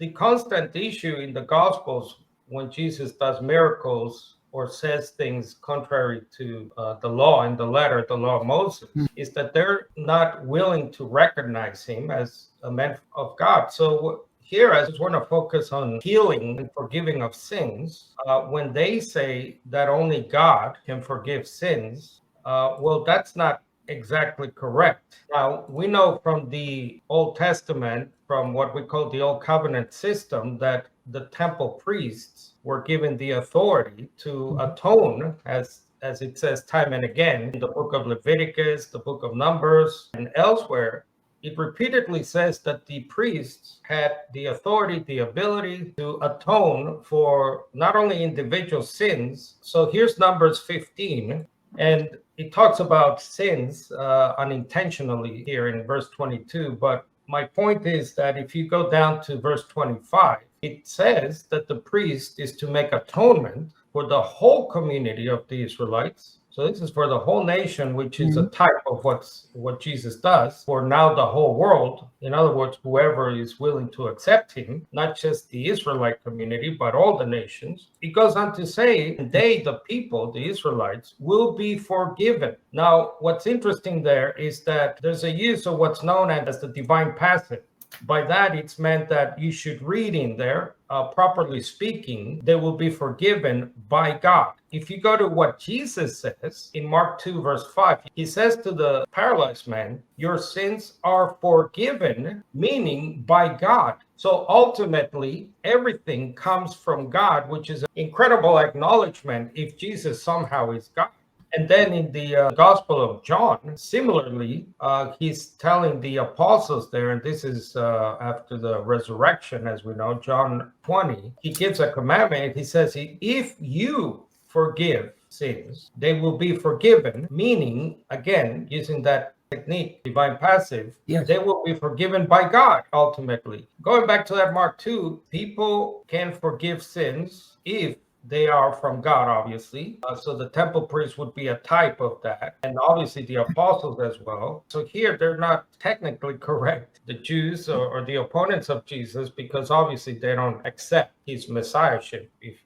the constant issue in the Gospels when Jesus does miracles or says things contrary to the law in the letter, the law of Moses, is that they're not willing to recognize him as a man of God. So here, I just want to focus on healing and forgiving of sins. When they say that only God can forgive sins, well, that's not exactly correct. Now, we know from the Old Testament, from what we call the Old Covenant system, that the temple priests were given the authority to atone, as it says time and again in the book of Leviticus, the book of Numbers, and elsewhere. It repeatedly says that the priests had the authority, the ability to atone for not only individual sins. So here's Numbers 15, and it talks about sins unintentionally here in verse 22. But my point is that if you go down to verse 25, it says that the priest is to make atonement for the whole community of the Israelites. So this is for the whole nation, which is a type of what Jesus does for now the whole world. In other words, whoever is willing to accept him, not just the Israelite community, but all the nations. It goes on to say, they, the people, the Israelites, will be forgiven. Now, what's interesting there is that there's a use of what's known as the divine passive. By that, it's meant that you should read in there, properly speaking, they will be forgiven by God. If you go to what Jesus says in Mark 2, verse 5, he says to the paralyzed man, your sins are forgiven, meaning by God. So ultimately, everything comes from God, which is an incredible acknowledgement if Jesus somehow is God. And then in the Gospel of John, similarly, he's telling the apostles there, and this is after the resurrection, as we know, John 20, he gives a commandment. He says, if you forgive sins, they will be forgiven, meaning, again, using that technique, divine passive, yes, they will be forgiven by God, ultimately. Going back to that Mark 2, people can forgive sins if they are from God, obviously. So the temple priest would be a type of that. And obviously the apostles as well. So here they're not technically correct, the Jews or the opponents of Jesus, because obviously they don't accept his messiahship, if